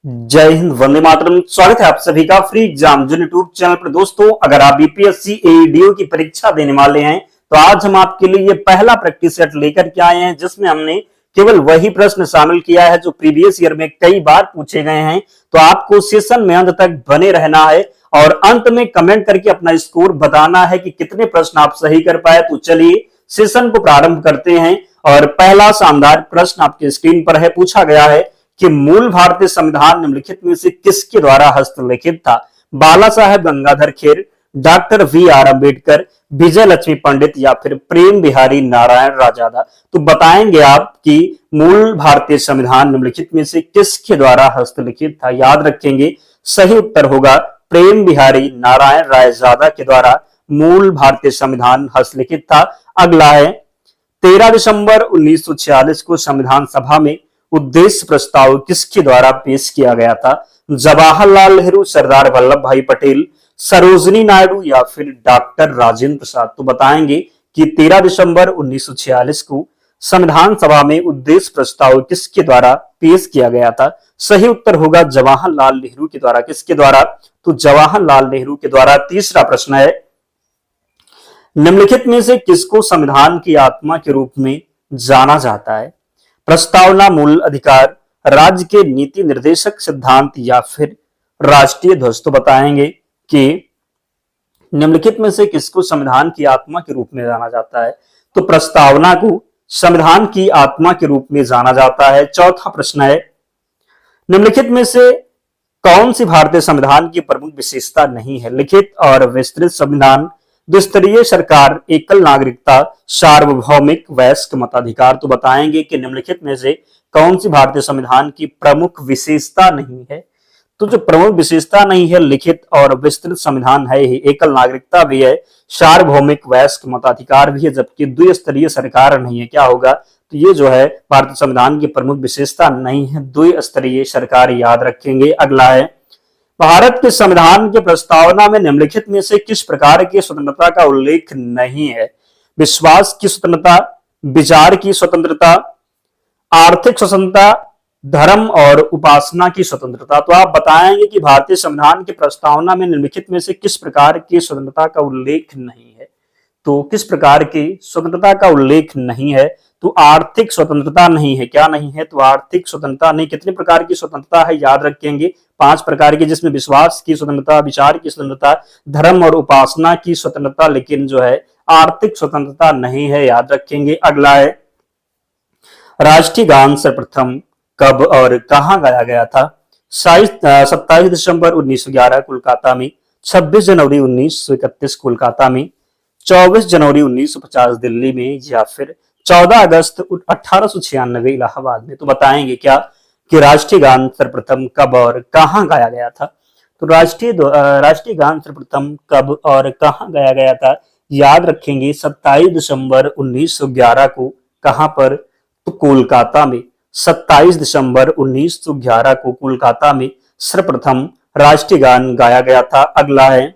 जय हिंद, वंदे मातरम। स्वागत है आप सभी का फ्री एग्जाम जो यूट्यूब चैनल पर। दोस्तों, अगर आप बीपीएससी एईडीओ की परीक्षा देने वाले हैं तो आज हम आपके लिए ये पहला प्रैक्टिस सेट लेकर के आए हैं, जिसमें हमने केवल वही प्रश्न शामिल किया है जो प्रीवियस ईयर में कई बार पूछे गए हैं। तो आपको सेशन में अंत तक बने रहना है और अंत में कमेंट करके अपना स्कोर बताना है कि कितने प्रश्न आप सही कर पाए। तो चलिए सेशन को प्रारंभ करते हैं और पहला शानदार प्रश्न आपके स्क्रीन पर है। पूछा गया है कि मूल भारतीय संविधान निम्नलिखित में से किसके द्वारा हस्तलिखित था? Bala Saheb Gangadhar Kher, doctor V R Ambedkar, Vijaya Lakshmi Pandit या फिर प्रेम बिहारी नारायण राजादा। तो बताएंगे आप कि मूल भारतीय संविधान निम्नलिखित में से किसके द्वारा हस्तलिखित था। याद रखेंगे सही उत्तर होगा प्रेम बिहारी नारायण रायजादा के द्वारा मूल भारतीय संविधान हस्तलिखित था। अगला है 13 दिसंबर 1946 को संविधान सभा में उद्देश्य प्रस्ताव किसके द्वारा पेश किया गया था? जवाहरलाल नेहरू, सरदार वल्लभ भाई पटेल, सरोजिनी नायडू या फिर डॉक्टर राजेंद्र प्रसाद। तो बताएंगे कि 13 दिसंबर 1946 को संविधान सभा में उद्देश्य प्रस्ताव किसके द्वारा पेश किया गया था? सही उत्तर होगा जवाहरलाल नेहरू के द्वारा। किसके द्वारा? तो जवाहरलाल नेहरू के द्वारा। तीसरा प्रश्न है, निम्नलिखित में से किसको संविधान की आत्मा के रूप में जाना जाता है? प्रस्तावना, मूल अधिकार, राज्य के नीति निर्देशक सिद्धांत या फिर राष्ट्रीय ध्वज। तो बताएंगे कि निम्नलिखित में से किसको संविधान की आत्मा के रूप में जाना जाता है? तो प्रस्तावना को संविधान की आत्मा के रूप में जाना जाता है। चौथा प्रश्न है, निम्नलिखित में से कौन सी भारतीय संविधान की प्रमुख विशेषता नहीं है? लिखित और विस्तृत संविधान, द्विस्तरीय सरकार, एकल नागरिकता, सार्वभौमिक वयस्क मताधिकार। तो बताएंगे कि निम्नलिखित में से कौन सी भारतीय संविधान की प्रमुख विशेषता नहीं है? तो जो प्रमुख विशेषता नहीं है, लिखित और विस्तृत संविधान है ही, एकल नागरिकता भी है, सार्वभौमिक वयस्क मताधिकार भी है, जबकि द्विस्तरीय सरकार नहीं है। क्या होगा? तो ये जो है भारतीय संविधान की प्रमुख विशेषता नहीं है, द्विस्तरीय सरकार। याद रखेंगे। अगला है, भारत के संविधान की प्रस्तावना में निम्नलिखित में से किस प्रकार की स्वतंत्रता का उल्लेख नहीं है? विश्वास की स्वतंत्रता, विचार की स्वतंत्रता, आर्थिक स्वतंत्रता, धर्म और उपासना की स्वतंत्रता। तो आप बताएंगे कि भारतीय संविधान की प्रस्तावना में निम्नलिखित में से किस प्रकार की स्वतंत्रता का उल्लेख नहीं है? तो किस प्रकार की स्वतंत्रता का उल्लेख नहीं है? तो आर्थिक स्वतंत्रता नहीं है। क्या नहीं है? तो आर्थिक स्वतंत्रता नहीं। कितने प्रकार की स्वतंत्रता है? याद रखेंगे 5 प्रकार की, जिसमें विश्वास की स्वतंत्रता, विचार की स्वतंत्रता, धर्म और उपासना की स्वतंत्रता, लेकिन जो है आर्थिक स्वतंत्रता नहीं है। याद रखेंगे। अगला है, राष्ट्रीय गान सर्वप्रथम कब और कहां गाया गया था? 27 दिसंबर 1911 कोलकाता में, 26 जनवरी 1931 कोलकाता में, 24 जनवरी 1950 दिल्ली में या फिर 14 अगस्त 1896 इलाहाबाद में। तो बताएंगे क्या कि राष्ट्रीय गान सर्वप्रथम कब और कहां गाया गया था? तो राष्ट्रीय गान सर्वप्रथम कब और कहां गाया गया था? याद रखेंगे 27 दिसंबर 1911 को। कहां पर? तो कोलकाता में। 27 दिसंबर 1911 को कोलकाता में सर्वप्रथम राष्ट्रीय गान गाया गया था। अगला है,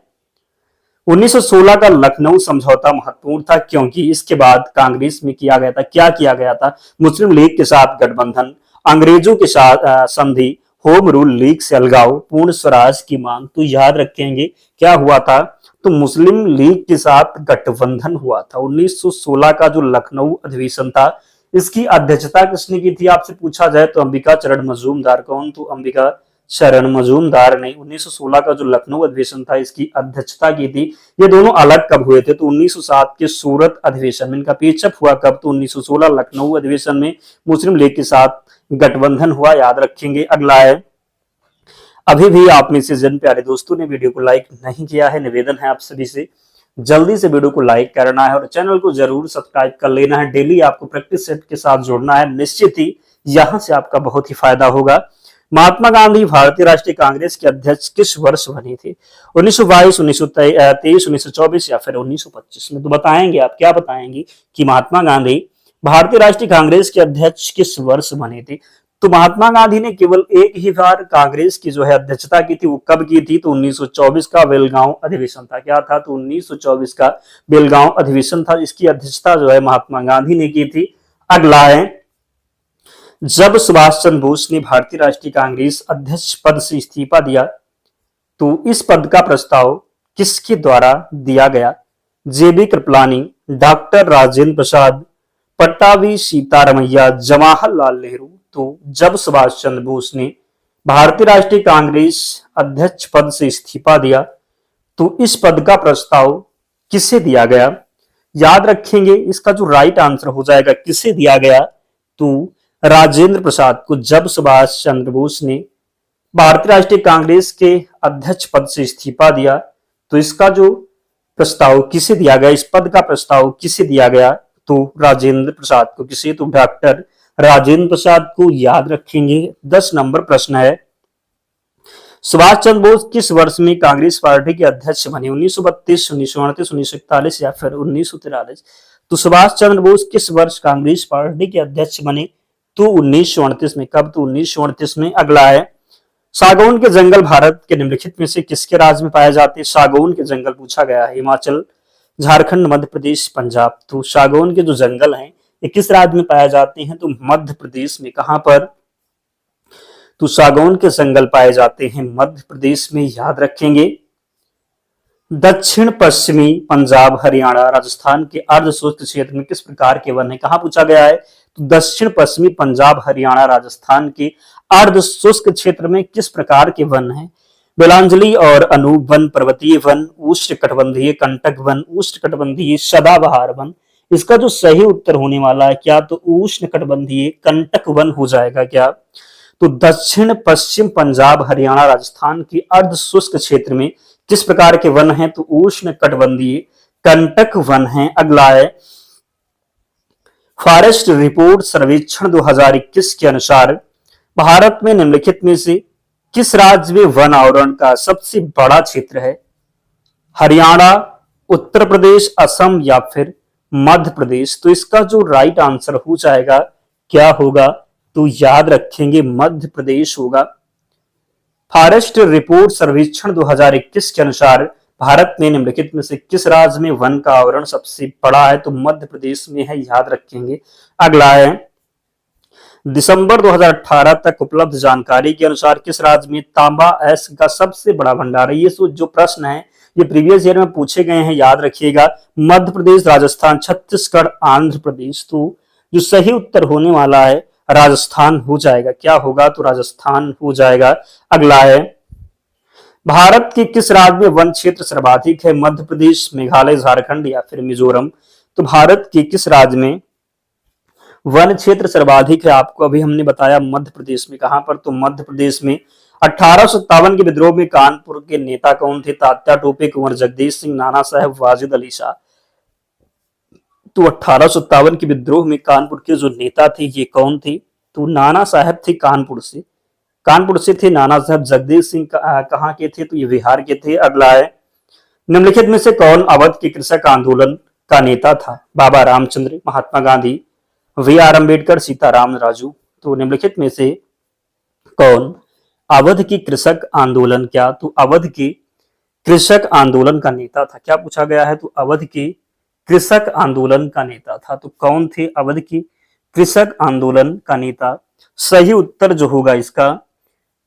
1916 का लखनऊ समझौता महत्वपूर्ण था क्योंकि इसके बाद कांग्रेस में किया गया था। क्या किया गया था? मुस्लिम लीग के साथ गठबंधन, अंग्रेजों के साथ संधि, होम रूल लीग से अलगाव, पूर्ण स्वराज की मांग। तो याद रखेंगे क्या हुआ था? तो मुस्लिम लीग के साथ गठबंधन हुआ था। 1916 का जो लखनऊ अधिवेशन था, इसकी अध्यक्षता किसने की थी आपसे पूछा जाए तो अंबिका चरण मजूमदार। कौन? तो अंबिका चरण मजूमदार ने 1916 का जो लखनऊ अधिवेशन था, इसकी अध्यक्षता की थी। ये दोनों अलग कब हुए थे? तो 1907 के सूरत अधिवेशन में इनका पेचअप हुआ। कब? तो 1916 लखनऊ अधिवेशन में मुस्लिम लीग के साथ गठबंधन हुआ। याद रखेंगे। अगला है, अभी भी आप में से जिन प्यारे दोस्तों ने वीडियो को लाइक नहीं किया है, निवेदन है आप सभी से जल्दी से वीडियो को लाइक करना है और चैनल को जरूर सब्सक्राइब कर लेना है। डेली आपको प्रैक्टिस सेट के साथ जोड़ना है। निश्चित ही यहां से आपका बहुत ही फायदा होगा। महात्मा गांधी भारतीय राष्ट्रीय कांग्रेस के अध्यक्ष किस वर्ष बने थे? 1922, 1923, 1924 या फिर 1925 में। तो बताएंगे आप। क्या बताएंगे कि महात्मा गांधी भारतीय राष्ट्रीय कांग्रेस के अध्यक्ष किस वर्ष बने थे? तो महात्मा गांधी ने केवल एक ही बार कांग्रेस की जो है अध्यक्षता की थी। वो कब की थी? तो 1924 का बेलगांव अधिवेशन था। क्या था? तो 1924 का बेलगांव अधिवेशन था, इसकी अध्यक्षता जो है महात्मा गांधी ने की थी। अगला है, जब सुभाष चंद्र बोस ने भारतीय राष्ट्रीय कांग्रेस अध्यक्ष पद से इस्तीफा दिया तो इस पद का प्रस्ताव किसके द्वारा दिया गया? जेबी कृपलानी, डॉक्टर राजेंद्र प्रसाद, पट्टाभी सीतारमैया, जवाहरलाल नेहरू। तो जब सुभाष चंद्र बोस ने भारतीय राष्ट्रीय कांग्रेस अध्यक्ष पद से इस्तीफा दिया तो इस पद का प्रस्ताव किसे दिया गया? याद रखेंगे इसका जो राइट आंसर हो जाएगा किसे दिया गया, तो राजेंद्र प्रसाद को। जब सुभाष चंद्र बोस ने भारतीय राष्ट्रीय कांग्रेस के अध्यक्ष पद से इस्तीफा दिया तो इसका जो प्रस्ताव किसे दिया गया, इस पद का प्रस्ताव किसे दिया गया, तो राजेंद्र प्रसाद को। किसे? तो डॉक्टर राजेंद्र प्रसाद को। याद रखेंगे। 10 नंबर प्रश्न है, सुभाष चंद्र बोस किस वर्ष में कांग्रेस पार्टी के अध्यक्ष बने? 1932, 1938, 1941 या फिर 1943? तो सुभाष चंद्र बोस किस वर्ष कांग्रेस पार्टी के अध्यक्ष बने? तो 1938 में। कब? तो 1938 में। अगला है, सागौन के जंगल भारत के निम्नलिखित में से किसके राज्य में पाए जाते हैं? सागौन के जंगल पूछा गया है। हिमाचल, झारखंड, मध्य प्रदेश, पंजाब। तो सागौन के जो जंगल हैं ये किस राज्य में पाए जाते हैं? तो मध्य प्रदेश में। कहां पर? तो सागौन के जंगल पाए जाते हैं मध्य प्रदेश में। याद रखेंगे। दक्षिण पश्चिमी पंजाब, हरियाणा, राजस्थान के अर्ध शुष्क क्षेत्र में किस प्रकार के वन है? कहां पूछा गया है? तो दक्षिण पश्चिमी पंजाब, हरियाणा, राजस्थान के अर्ध शुष्क क्षेत्र में किस प्रकार के वन है? बेलांजली और अनूप वन, पर्वतीय वन, उष्ण कटिबंधीय कंटक वन, उष्ण कटिबंधीय सदाबहार वन। इसका जो सही उत्तर होने वाला है क्या? तो उष्ण कटिबंधीय कंटक वन हो जाएगा। क्या? तो दक्षिण पश्चिम पंजाब, हरियाणा, राजस्थान के अर्ध शुष्क क्षेत्र में किस प्रकार के वन हैं? तो उष्ण कटिबंधीय कंटक वन हैं। अगला है, फॉरेस्ट रिपोर्ट सर्वेक्षण 2021 के अनुसार भारत में निम्नलिखित में से किस राज्य में वन आवरण का सबसे बड़ा क्षेत्र है? हरियाणा, उत्तर प्रदेश, असम या फिर मध्य प्रदेश? तो इसका जो राइट आंसर हो जाएगा क्या होगा? तो याद रखेंगे मध्य प्रदेश होगा। फॉरेस्ट रिपोर्ट सर्वेक्षण 2021 के अनुसार भारत में निम्नलिखित में से किस राज्य में वन का आवरण सबसे बड़ा है? तो मध्य प्रदेश में है। याद रखेंगे। अगला है, दिसंबर 2018 तक उपलब्ध जानकारी के अनुसार किस राज्य में तांबा अयस्क का सबसे बड़ा भंडार है? ये जो प्रश्न है ये प्रीवियस ईयर में पूछे गए हैं। याद रखिएगा। मध्य प्रदेश, राजस्थान, छत्तीसगढ़, आंध्र प्रदेश। तो जो सही उत्तर होने वाला है राजस्थान हो जाएगा। क्या होगा? तो राजस्थान हो जाएगा। अगला है, भारत के किस राज्य में वन क्षेत्र सर्वाधिक है? मध्य प्रदेश, मेघालय, झारखंड या फिर मिजोरम? तो भारत के किस राज्य में वन क्षेत्र सर्वाधिक है? आपको अभी हमने बताया मध्य प्रदेश में। कहां पर? तो मध्य प्रदेश में। 1857 के विद्रोह में कानपुर के नेता कौन थे? तात्या टोपे, कुंवर जगदीश सिंह, नाना साहब, वाजिद अली शाह। तो 1857 के विद्रोह में कानपुर के जो नेता थे ये कौन थे? तो नाना साहब थे। कानपुर से थे नाना साहब। जगदीश सिंह कहाँ के थे? तो ये बिहार के थे। अगला है, निम्नलिखित में से कौन अवध के कृषक आंदोलन का नेता था? बाबा रामचंद्र, महात्मा गांधी, वी.आर. अम्बेडकर, सीताराम राजू। तो निम्नलिखित में से कौन अवध की कृषक आंदोलन क्या? तो अवध के कृषक आंदोलन का नेता था। क्या पूछा गया है? तो अवध के कृषक आंदोलन का नेता था। तो कौन थे अवध की कृषक आंदोलन का नेता? सही उत्तर जो होगा इसका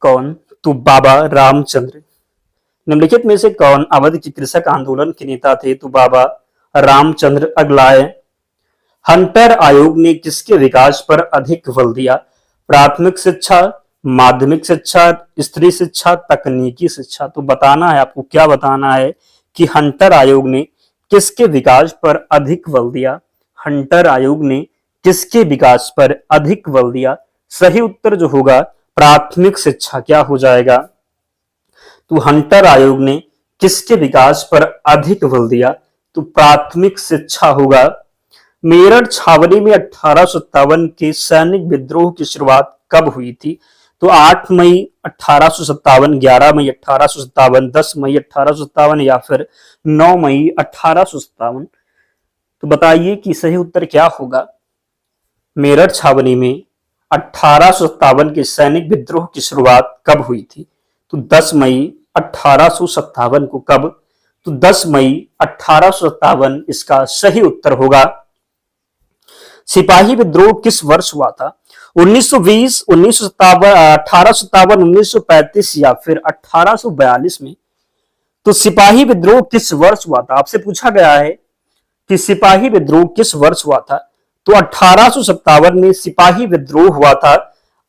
कौन? तो बाबा रामचंद्र। निम्नलिखित में से कौन अवध की कृषक आंदोलन के नेता थे? तो बाबा रामचंद्र। अगला है, हंटर आयोग ने किसके विकास पर अधिक बल दिया? प्राथमिक शिक्षा, माध्यमिक शिक्षा, स्त्री शिक्षा, तकनीकी शिक्षा? तो बताना है आपको। क्या बताना है कि हंटर आयोग ने किसके विकास पर अधिक बल दिया? हंटर आयोग ने किसके विकास पर अधिक बल दिया? सही उत्तर जो होगा प्राथमिक शिक्षा। क्या हो जाएगा? तो हंटर आयोग ने किसके विकास पर अधिक बल दिया? तो प्राथमिक शिक्षा होगा। मेरठ छावनी में 1857 के सैनिक विद्रोह की शुरुआत कब हुई थी? तो 8 मई 1857, 11 मई 1857, 10 मई 1857 या फिर 9 मई 1857? तो बताइए कि सही उत्तर क्या होगा। मेरठ छावनी में 1857 के सैनिक विद्रोह की शुरुआत कब हुई थी? तो 10 मई 1857 को। कब? तो 10 मई 1857 इसका सही उत्तर होगा। सिपाही विद्रोह किस वर्ष हुआ था? 1920, 1957, 1857, 1935 या फिर 1842 में। तो सिपाही विद्रोह किस वर्ष हुआ था? आपसे पूछा गया है कि सिपाही विद्रोह किस वर्ष हुआ था। तो 1857 में सिपाही विद्रोह हुआ था।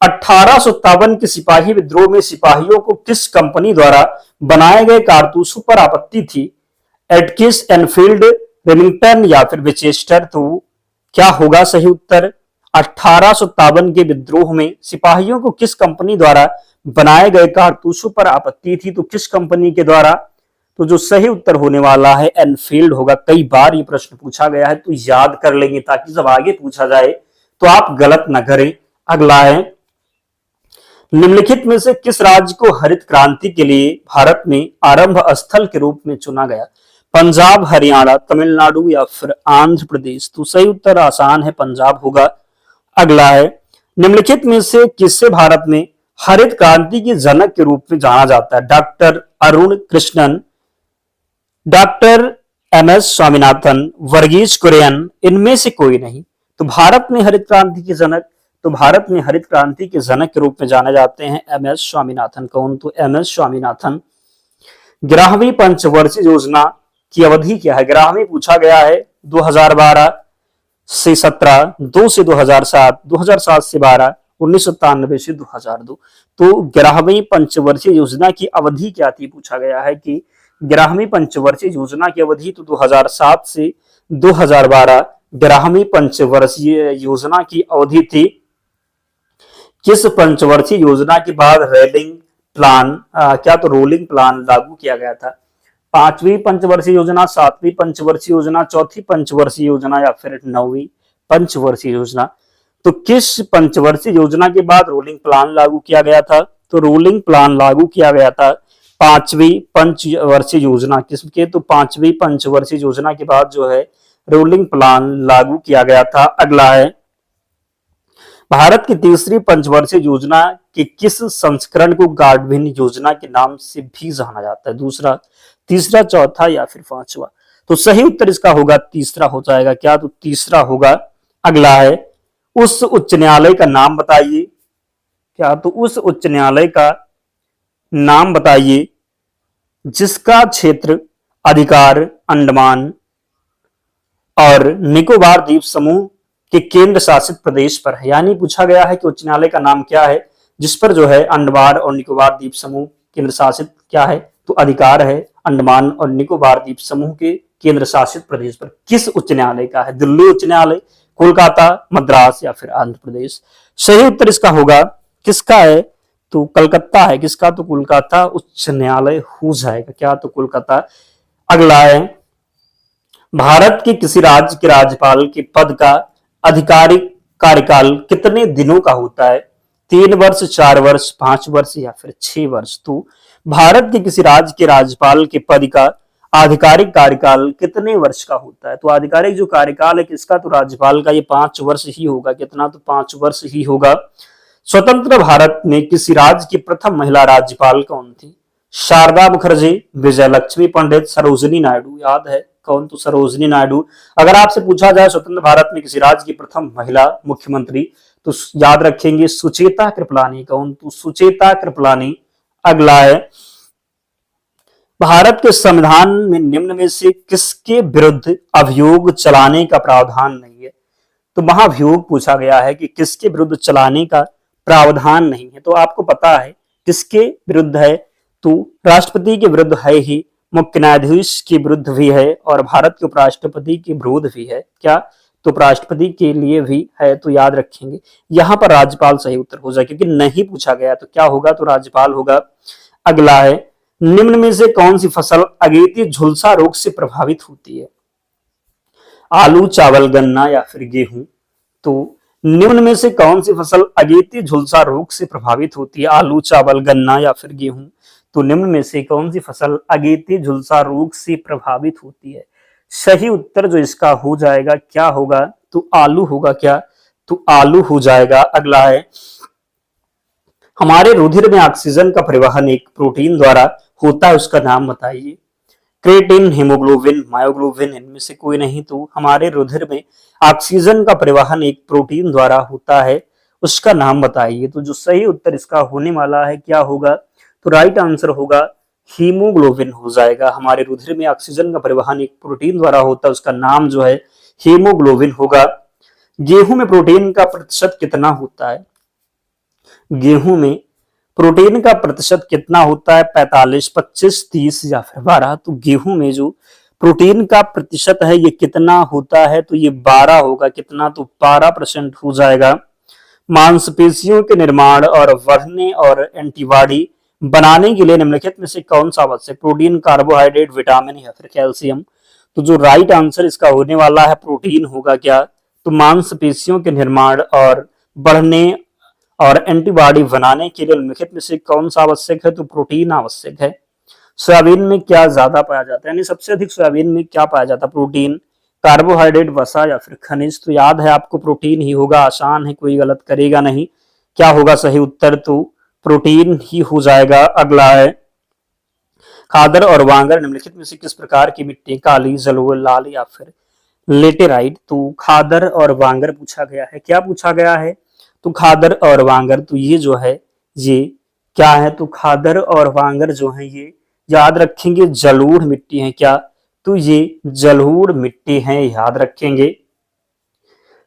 1857 के सिपाही विद्रोह में सिपाहियों को किस कंपनी द्वारा बनाए गए कारतूसों पर आपत्ति थी? एटकिस, एनफील्ड, रेमिंगटन या फिर विचेस्टर। तो क्या होगा सही उत्तर? 1857 के विद्रोह में सिपाहियों को किस कंपनी द्वारा बनाए गए कारतूसों पर आपत्ति थी? तो किस कंपनी के द्वारा? तो जो सही उत्तर होने वाला है एनफील्ड होगा। कई बार ये प्रश्न पूछा गया है, तो याद कर लेंगे ताकि जब आगे पूछा जाए तो आप गलत ना करें। अगला है, निम्नलिखित में से किस राज्य को हरित क्रांति के लिए भारत में आरंभ स्थल के रूप में चुना गया? पंजाब, हरियाणा, तमिलनाडु या फिर आंध्र प्रदेश। तो सही उत्तर आसान है, पंजाब होगा। अगला है, निम्नलिखित में से किससे भारत में हरित क्रांति के जनक के रूप में जाना जाता है? Doctor Arun Krishnan, doctor M S. Swaminathan, Verghese Kurien, इनमें से कोई नहीं। तो भारत में हरित क्रांति के जनक, तो भारत में हरित क्रांति के जनक के रूप में जाने जाते हैं एम.एस. स्वामीनाथन। कौन? तो एम.एस. स्वामीनाथन। 11वीं पंचवर्षीय योजना की अवधि क्या है? 11वीं पूछा गया है 2012 से 17, 2 से 2007, 2007 से 12, 1997 से 2002। तो 11वीं पंचवर्षीय योजना की अवधि क्या थी? पूछा गया है कि 11वीं पंचवर्षीय योजना की अवधि तो 2007 से 2012 11वीं पंचवर्षीय योजना की अवधि थी। किस पंचवर्षीय योजना के बाद रोलिंग प्लान क्या तो रोलिंग प्लान लागू किया गया था? 5वीं पंचवर्षीय योजना, 7वीं पंचवर्षीय योजना, 4थी पंचवर्षीय योजना या फिर 9वीं पंचवर्षीय योजना। तो किस पंचवर्षीय योजना के बाद रोलिंग प्लान लागू किया गया था? तो रोलिंग प्लान लागू किया गया था 5वीं पंचवर्षीय योजना किसके? तो 5वीं पंचवर्षीय योजना के बाद जो है रोलिंग प्लान लागू किया गया था। अगला है, भारत की तीसरी पंचवर्षीय योजना के किस संस्करण को गाडविन योजना के नाम से भी जाना जाता है? दूसरा, तीसरा, चौथा या फिर पांचवा। तो सही उत्तर इसका होगा तीसरा हो जाएगा। क्या? तो तीसरा होगा। अगला है, उस उच्च न्यायालय का नाम बताइए। क्या? तो उस उच्च न्यायालय का नाम बताइए जिसका क्षेत्र अधिकार अंडमान और निकोबार द्वीप समूह के केंद्र शासित प्रदेश पर है। यानी पूछा गया है कि उच्च न्यायालय का नाम क्या है जिस पर जो है अंडमान और निकोबार द्वीप समूह केंद्र शासित क्या है? तो अधिकार है अंडमान और निकोबार द्वीप समूह के केंद्र शासित प्रदेश पर। किस उच्च न्यायालय का है? दिल्ली उच्च न्यायालय, कोलकाता, मद्रास या फिर आंध्र प्रदेश। सही उत्तर इसका होगा किसका है? तो कलकत्ता है। किसका? तो कोलकाता उच्च न्यायालय हो जाएगा। क्या? तो कोलकाता। अगला है, भारत के किसी राज्य के राज्यपाल के पद का आधिकारिक कार्यकाल कितने दिनों का होता है? 3 वर्ष, 4 वर्ष, 5 वर्ष या फिर 6 वर्ष। तो भारत के किसी राज्य के राज्यपाल के पद का आधिकारिक कार्यकाल कितने वर्ष का होता है? तो आधिकारिक जो कार्यकाल है किसका? तो राज्यपाल का, ये 5 वर्ष ही होगा। कितना? तो 5 वर्ष ही होगा। स्वतंत्र भारत में किसी राज्य की प्रथम महिला राज्यपाल कौन थी? शारदा मुखर्जी, विजय लक्ष्मी पंडित, सरोजिनी नायडू। याद है कौन? तो सरोजिनी नायडू। अगर आपसे पूछा जाए स्वतंत्र भारत में किसी राज्य की प्रथम महिला मुख्यमंत्री, तो याद रखेंगे सुचेता कृपलानी। कौन? तो सुचेता कृपलानी। अगला है, भारत के संविधान में निम्न में से किसके विरुद्ध अभियोग चलाने का प्रावधान नहीं है? तो महाभियोग पूछा गया है कि किसके विरुद्ध चलाने का प्रावधान नहीं है। तो आपको पता है किसके विरुद्ध है? तो राष्ट्रपति के विरुद्ध है ही, मुख्य न्यायाधीश के विरुद्ध भी है और भारत के उपराष्ट्रपति के विरुद्ध भी है। क्या? तो उपराष्ट्रपति के लिए भी है। तो याद रखेंगे यहां पर राज्यपाल सही उत्तर हो जाए, क्योंकि नहीं पूछा गया तो क्या होगा? तो राज्यपाल होगा। अगला है, निम्न में से कौन सी फसल अगेती झुलसा रोग से प्रभावित होती है? आलू, चावल, गन्ना या फिर गेहूं। तो निम्न में से कौन सी फसल अगेती झुलसा रोग से प्रभावित होती है? आलू, चावल, गन्ना या फिर गेहूं। तो निम्न में से कौन सी फसल अगेती झुलसा रोग से प्रभावित होती है? सही उत्तर जो इसका हो जाएगा क्या होगा? तो आलू होगा। क्या? तो आलू हो जाएगा। अगला है, हमारे रुधिर में ऑक्सीजन का परिवहन एक प्रोटीन द्वारा होता है, उसका नाम बताइए। क्रिएटिन, हीमोग्लोबिन, मायोग्लोबिन, इनमें से कोई नहीं। तो हमारे रुधिर में ऑक्सीजन का परिवहन एक प्रोटीन द्वारा होता है, उसका नाम बताइए। तो जो सही उत्तर इसका होने वाला है क्या होगा, तो राइट आंसर होगा हीमोग्लोबिन हो जाएगा। हमारे रुधिर में ऑक्सीजन का परिवहन एक प्रोटीन द्वारा होता है, उसका नाम जो है हीमोग्लोबिन होगा। गेहूं में प्रोटीन का प्रतिशत कितना होता है, गेहूं में प्रोटीन का प्रतिशत कितना होता है, 45, 25, 30 या फिर 12। तो गेहूं में जो प्रोटीन का प्रतिशत है ये कितना होता है, तो ये 12 होगा। कितना, तो 12% हो जाएगा। मांसपेशियों के निर्माण और बढ़ने और एंटीबॉडी बनाने के लिए निम्नलिखित में से कौन सा आवश्यक, प्रोटीन, कार्बोहाइड्रेट, विटामिन या फिर कैल्शियम। तो जो राइट आंसर इसका होने वाला है प्रोटीन होगा। क्या, तो मांसपेशियों के निर्माण और बढ़ने और एंटीबॉडी बनाने के लिए निम्नलिखित में से कौन सा आवश्यक है, तो प्रोटीन आवश्यक है। सोयाबीन में क्या ज्यादा पाया जाता है, यानी सबसे अधिक सोयाबीन में क्या पाया जाता है, प्रोटीन, कार्बोहाइड्रेट, वसा या फिर खनिज। तो याद है आपको प्रोटीन ही होगा, आसान है, कोई गलत करेगा नहीं। क्या होगा सही उत्तर, तो प्रोटीन ही हो जाएगा। अगला है खादर और वांगर निम्नलिखित में से किस प्रकार की मिट्टी, काली, जलोढ़, लाल या फिर लेटेराइट। तो खादर और वांगर पूछा गया है। क्या पूछा गया है, तो खादर और वांगर। तो ये जो है ये क्या है, तो खादर और वांगर जो है ये याद रखेंगे जलोढ़ मिट्टी है। क्या, तो ये जलोढ़ मिट्टी है, याद रखेंगे।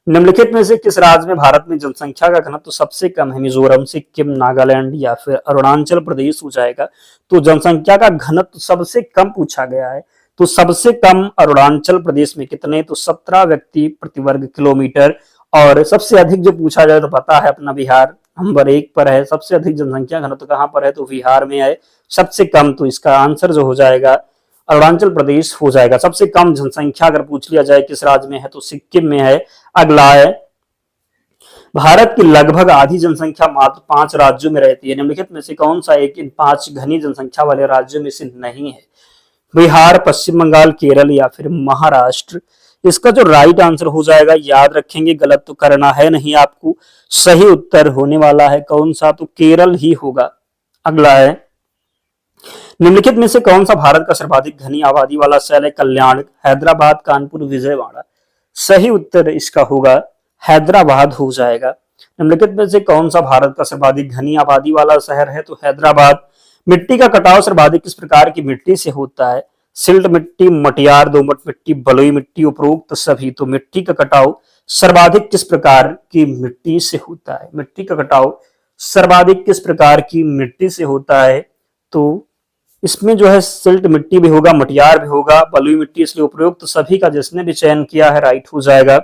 निम्नलिखित में से किस राज्य में भारत में जनसंख्या का घनत्व तो सबसे कम है, मिजोरम, सिक्किम, नागालैंड या फिर अरुणाचल प्रदेश हो जाएगा। तो जनसंख्या का घनत्व सबसे कम पूछा गया है, तो सबसे कम अरुणाचल प्रदेश में कितने, तो 17 व्यक्ति प्रति वर्ग किलोमीटर। और सबसे अधिक जो पूछा जाए तो पता है अपना बिहार नंबर 1 पर है। सबसे अधिक जनसंख्या घनत्व कहां पर है, तो बिहार में है। सबसे कम, तो इसका आंसर जो हो जाएगा अरुणाचल प्रदेश हो जाएगा। सबसे कम जनसंख्या अगर पूछ लिया जाए किस राज्य में है, तो सिक्किम में है। अगला है भारत की लगभग आधी जनसंख्या मात्र 5 राज्यों में रहती है, निम्नलिखित में से कौन सा एक इन 5 घनी जनसंख्या वाले राज्यों में से नहीं है, बिहार, पश्चिम बंगाल, केरल या फिर महाराष्ट्र। इसका जो राइट आंसर हो जाएगा, याद रखेंगे, गलत तो करना है नहीं आपको, सही उत्तर होने वाला है कौन सा, तो केरल ही होगा। अगला है निम्नलिखित में से कौन सा भारत का सर्वाधिक घनी आबादी वाला शहर है, कल्याण, हैदराबाद, कानपुर, विजयवाड़ा। सही उत्तर इसका होगा हैदराबाद हो जाएगा। निम्नलिखित में से कौन सा भारत का सर्वाधिक घनी आबादी वाला शहर है, तो हैदराबाद। मिट्टी का कटाव सर्वाधिक किस प्रकार की मिट्टी से होता है, सिल्ट मिट्टी, मटियार, दोमट मिट्टी, बलुई मिट्टी, उपरोक्त सभी। तो मिट्टी का कटाव सर्वाधिक किस प्रकार की मिट्टी से होता है, मिट्टी का कटाव सर्वाधिक किस प्रकार की मिट्टी से होता है, तो इसमें जो है सिल्ट मिट्टी भी होगा, मटियार भी होगा, बलुई मिट्टी, इसलिए उपयुक्त तो सभी का जिसने भी चयन किया है राइट हो जाएगा।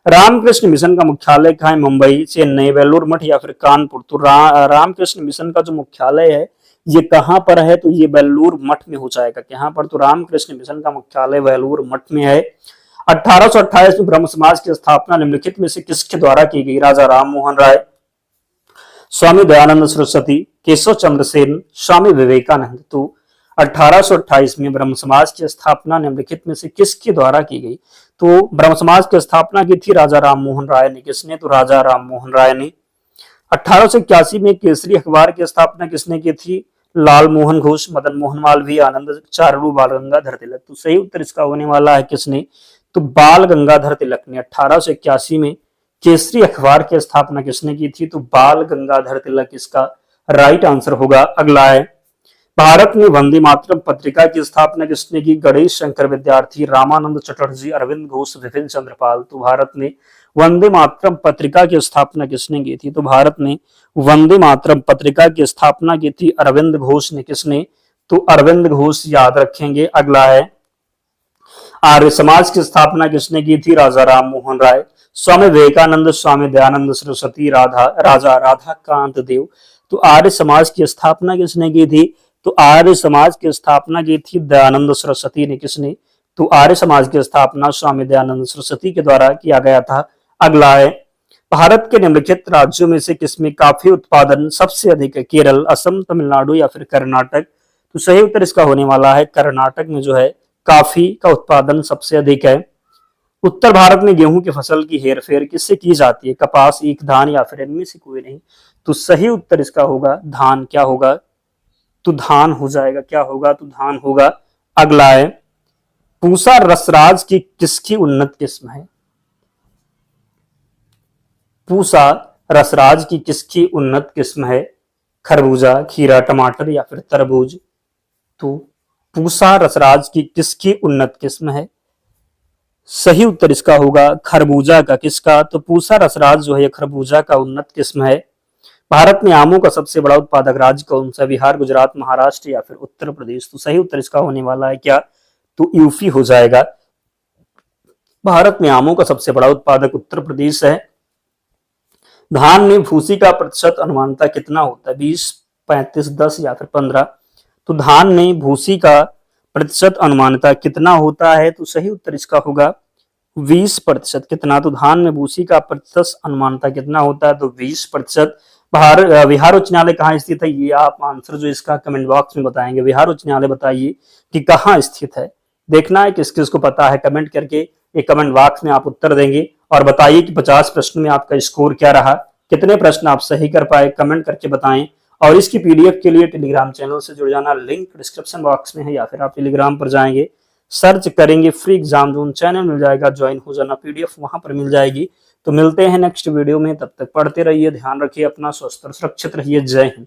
रामकृष्ण मिशन का मुख्यालय कहाँ है, मुंबई, चेन्नई, बेलूर मठ या फिर कानपुर। तो रामकृष्ण मिशन का जो मुख्यालय है ये कहां पर है, तो ये बेलूर मठ में हो जाएगा। यहाँ पर तो रामकृष्ण मिशन का मुख्यालय बेलूर मठ में है। 1828 में ब्रह्म समाज की स्थापना निम्नलिखित में से किसके द्वारा की गई, राजा राम मोहन राय, स्वामी दयानंद सरस्वती, केशव चंद्र सेन, स्वामी विवेकानंद। तो 1828 में ब्रह्म समाज की स्थापना निम्नलिखित में से किसके द्वारा की गई, तो ब्रह्म समाज की स्थापना की थी राजा राम मोहन राय ने। किसने, तो राजा राम मोहन राय ने। 1881 में केसरी अखबार की स्थापना किसने की थी, लाल मोहन घोष, मदन मोहन मालवीय, आनंद चारुलू, बाल गंगाधर तिलक। तो सही उत्तर इसका होने वाला है किसने, तो बाल गंगाधर तिलक ने। 1881 में केसरी अखबार की स्थापना किसने की थी, तो बाल गंगाधर तिलक इसका राइट आंसर होगा। अगला है भारत में वंदे मातरम पत्रिका की स्थापना किसने की, गणेश शंकर विद्यार्थी, रामानंद चटर्जी, अरविंद घोष, विपिन चंद्रपाल। तो भारत में वंदे मातरम पत्रिका की स्थापना किसने की थी, तो भारत में वंदे मातरम पत्रिका की स्थापना की थी अरविंद घोष ने। किसने, तो अरविंद घोष, याद रखेंगे। अगला है आर्य समाज की स्थापना किसने की थी, राजा राम मोहन राय, स्वामी विवेकानंद, स्वामी दयानंद सरस्वती, राजा राधा कांत देव। तो आर्य समाज की स्थापना किसने की थी, तो आर्य समाज की स्थापना की थी दयानंद सरस्वती ने। किसने, तो आर्य समाज की स्थापना स्वामी दयानंद सरस्वती के द्वारा किया गया था। अगला है भारत के निम्नलिखित राज्यों में से किसमें काफी उत्पादन सबसे अधिक है, केरल, असम, तमिलनाडु या फिर कर्नाटक। तो सही उत्तर इसका होने वाला है कर्नाटक में जो है काफी का उत्पादन सबसे अधिक है। उत्तर भारत में गेहूं की फसल की हेरफेर किससे की जाती है, कपास, ईख, धान या फिर इनमें से कोई नहीं। तो सही उत्तर इसका होगा धान। क्या होगा, तो धान हो जाएगा। क्या होगा, तो धान होगा। अगला है पूसा रसराज की किसकी उन्नत किस्म है, पूसा रसराज की किसकी उन्नत किस्म है? खरबूजा, खीरा, टमाटर या फिर तरबूज? तो पूसा रसराज की किसकी उन्नत किस्म है? सही उत्तर इसका होगा खरबूजा का। किसका? तो पूसा रसराज जो है खरबूजा का उन्नत किस्म है। भारत में आमों का सबसे बड़ा उत्पादक राज्य कौन सा? बिहार, गुजरात, महाराष्ट्र या फिर उत्तर प्रदेश? तो सही उत्तर इसका होने वाला है क्या? तो यूपी हो जाएगा। भारत में आमों का सबसे बड़ा उत्पादक उत्तर प्रदेश है। धान में भूसी का प्रतिशत अनुमानतः कितना होता है? 20, 35, 10 या फिर 15? तो धान में भूसी का प्रतिशत अनुमानतः कितना होता है? तो सही उत्तर इसका होगा 20%। कितना? तो धान में भूसी का प्रतिशत अनुमानतः कितना होता है? तो 20%। बिहार उच्च न्यायालय कहाँ स्थित है? ये आप आंसर जो इसका कमेंट बॉक्स में बताएंगे। बिहार उच्च न्यायालय बताइए कि कहाँ स्थित है। देखना है किस किस को पता है, कमेंट करके ये कमेंट बॉक्स में आप उत्तर देंगे और बताइए कि 50 प्रश्न में आपका स्कोर क्या रहा, कितने प्रश्न आप सही कर पाए, कमेंट करके बताएं। और इसकी पीडीएफ के लिए टेलीग्राम चैनल से जुड़ जाना, लिंक डिस्क्रिप्शन बॉक्स में है या फिर आप टेलीग्राम पर जाएंगे, सर्च करेंगे फ्री एग्जाम जोन, चैनल मिल जाएगा, ज्वाइन हो जाना, पीडीएफ वहां पर मिल जाएगी। तो मिलते हैं नेक्स्ट वीडियो में, तब तक पढ़ते रहिए, ध्यान रखिए अपना, स्वस्थ और सुरक्षित रहिए। जय हिंद।